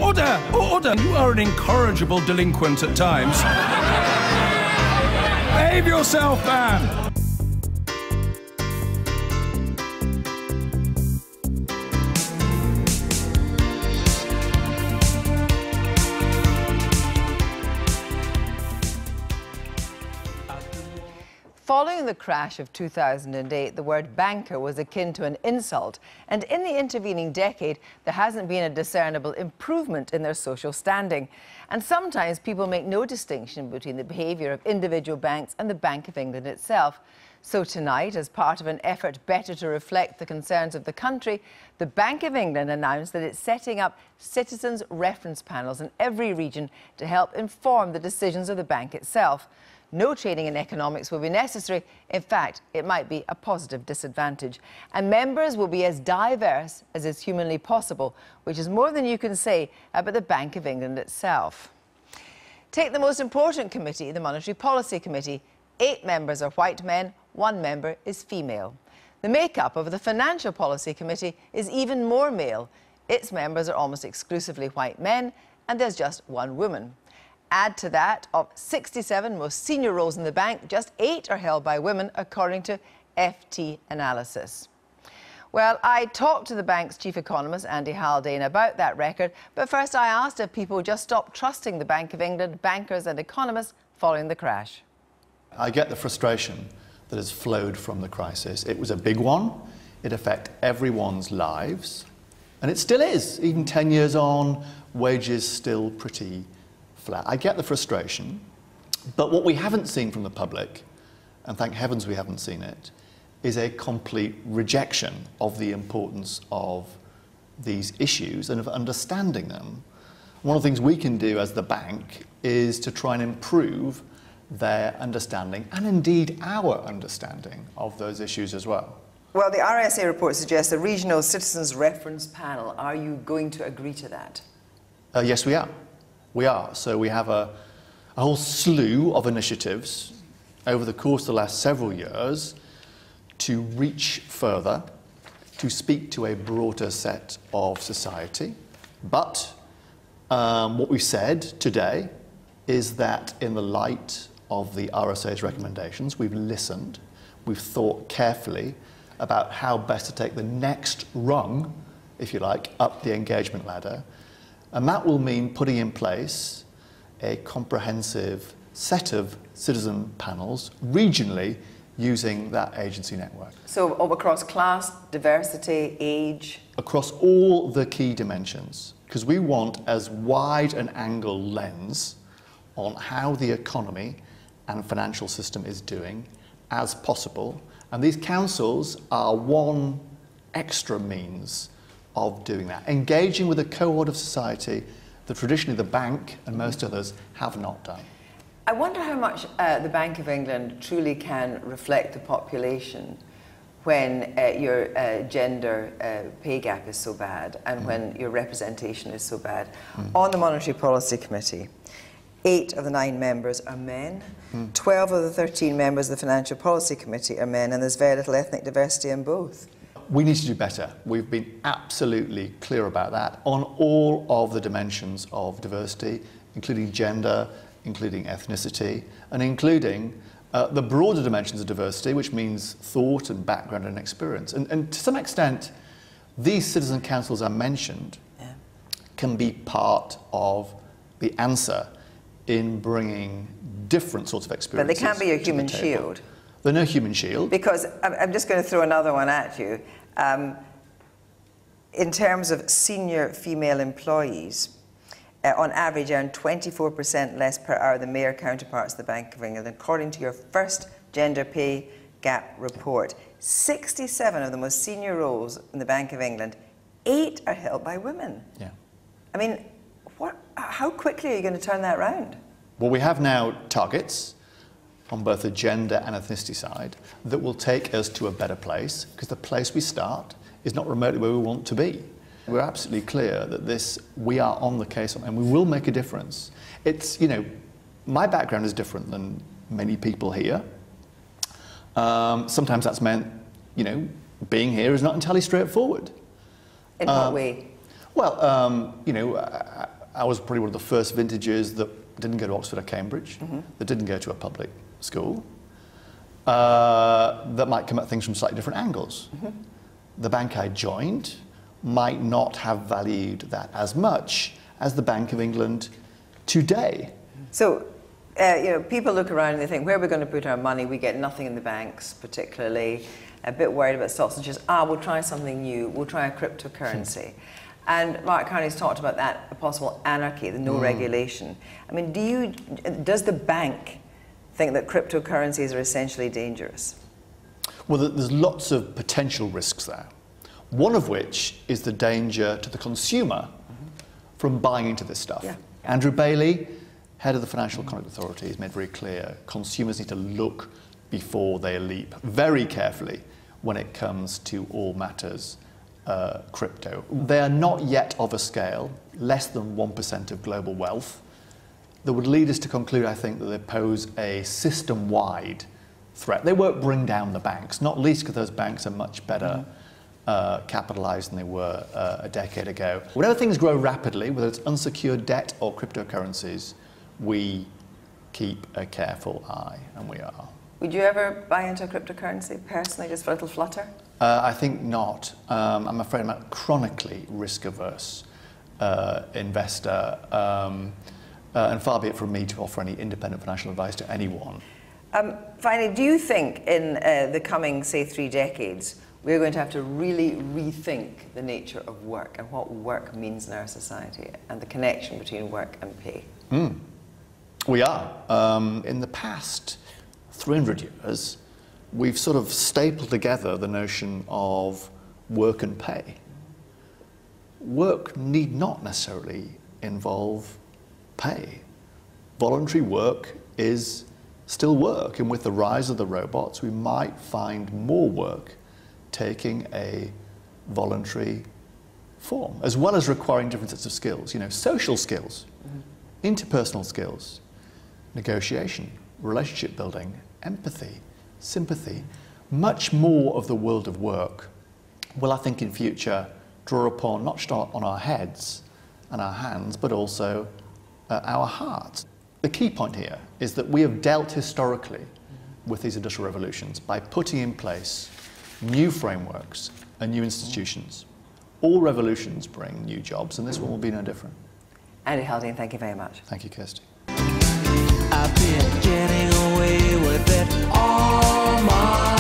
Order! Order! You are an incorrigible delinquent at times. Behave yourself, man! Following the crash of 2008, the word banker was akin to an insult, and in the intervening decade, there hasn't been a discernible improvement in their social standing. And sometimes people make no distinction between the behaviour of individual banks and the Bank of England itself. So tonight, as part of an effort better to reflect the concerns of the country, the Bank of England announced that it's setting up citizens' reference panels in every region to help inform the decisions of the bank itself. No training in economics will be necessary. In fact, it might be a positive disadvantage. And members will be as diverse as is humanly possible, which is more than you can say about the Bank of England itself. Take the most important committee, the Monetary Policy Committee. 8 members are white men, 1 member is female. The makeup of the Financial Policy Committee is even more male. Its members are almost exclusively white men, and there's just 1 woman. Add to that, of 67 most senior roles in the bank, just 8 are held by women, according to FT analysis. Well, I talked to the bank's chief economist, Andy Haldane, about that record, but first I asked if people just stopped trusting the Bank of England, bankers and economists following the crash. I get the frustration that has flowed from the crisis. It was a big one. It affected everyone's lives, and it still is. Even 10 years on, wages still pretty flat. I get the frustration, but what we haven't seen from the public, and thank heavens we haven't seen it, is a complete rejection of the importance of these issues and of understanding them. One of the things we can do as the bank is to try and improve their understanding, and indeed our understanding of those issues as well. Well, the RSA report suggests a regional citizens reference panel. Are you going to agree to that? Yes, we are. We are. So we have a whole slew of initiatives over the course of the last several years to reach further, to speak to a broader set of society. But what we said today is that in the light of the RSA's recommendations, we've listened, we've thought carefully about how best to take the next rung, if you like, up the engagement ladder. And that will mean putting in place a comprehensive set of citizen panels regionally using that agency network. So across class, diversity, age? Across all the key dimensions, because we want as wide an angle lens on how the economy and financial system is doing as possible. And these councils are one extra means of doing that, engaging with a cohort of society that traditionally the bank and most others have not done. I wonder how much the Bank of England truly can reflect the population when your gender pay gap is so bad and when your representation is so bad. On the Monetary Policy Committee, 8 of the 9 members are men, 12 of the 13 members of the Financial Policy Committee are men, and there's very little ethnic diversity in both. We need to do better. We've been absolutely clear about that on all of the dimensions of diversity, including gender, including ethnicity, and including the broader dimensions of diversity, which means thought and background and experience. And to some extent, these citizen councils I mentioned can be part of the answer in bringing different sorts of experiences. But they can't be a human shield. They're no human shield. Because I'm just going to throw another one at you. In terms of senior female employees, on average earn 24% less per hour than male counterparts of the Bank of England, according to your first gender pay gap report. 67 of the most senior roles in the Bank of England, 8 are held by women. Yeah. I mean, how quickly are you going to turn that around? Well, we have now targets on both the gender and ethnicity side that will take us to a better place, because the place we start is not remotely where we want to be. We're absolutely clear that we are on the case and we will make a difference. It's, you know, my background is different than many people here. Sometimes that's meant, you know, being here is not entirely straightforward. In what way? Well, you know, I was probably one of the first vintages that didn't go to Oxford or Cambridge, that didn't go to a public school, that might come at things from slightly different angles. The bank I joined might not have valued that as much as the Bank of England today. So, you know, people look around and they think, where are we going to put our money? We get nothing in the banks, particularly. A bit worried about stocks and just, we'll try something new. We'll try a cryptocurrency. And Mark Carney's talked about that, a possible anarchy, the no regulation. I mean, does the bank think that cryptocurrencies are essentially dangerous? Well, there's lots of potential risks there. One of which is the danger to the consumer from buying into this stuff. Yeah. Andrew Bailey, head of the Financial Conduct Authority, has made very clear consumers need to look before they leap very carefully when it comes to all matters crypto. They are not yet of a scale, less than 1% of global wealth, that would lead us to conclude, I think, that they pose a system-wide threat. They won't bring down the banks, not least because those banks are much better capitalized than they were a decade ago. Whenever things grow rapidly, whether it's unsecured debt or cryptocurrencies, we keep a careful eye, and we are. Would you ever buy into a cryptocurrency personally, just for a little flutter? I think not. I'm afraid I'm a chronically risk-averse investor, and far be it from me to offer any independent financial advice to anyone. Finally, do you think in the coming, say, 3 decades, we're going to have to really rethink the nature of work and what work means in our society and the connection between work and pay? We are. In the past 300 years, we've sort of stapled together the notion of work and pay. Work need not necessarily involve pay. Voluntary work is still work, and with the rise of the robots, we might find more work taking a voluntary form, as well as requiring different sets of skills, you know, social skills, interpersonal skills, negotiation, relationship building, empathy, sympathy. Much more of the world of work will, I think, in future draw upon not just on our heads and our hands, but also our hearts. The key point here is that we have dealt historically with these industrial revolutions by putting in place new frameworks and new institutions. All revolutions bring new jobs, and this one will be no different. Andy Haldane, thank you very much. Thank you, Kirsty. I've been getting away with it all my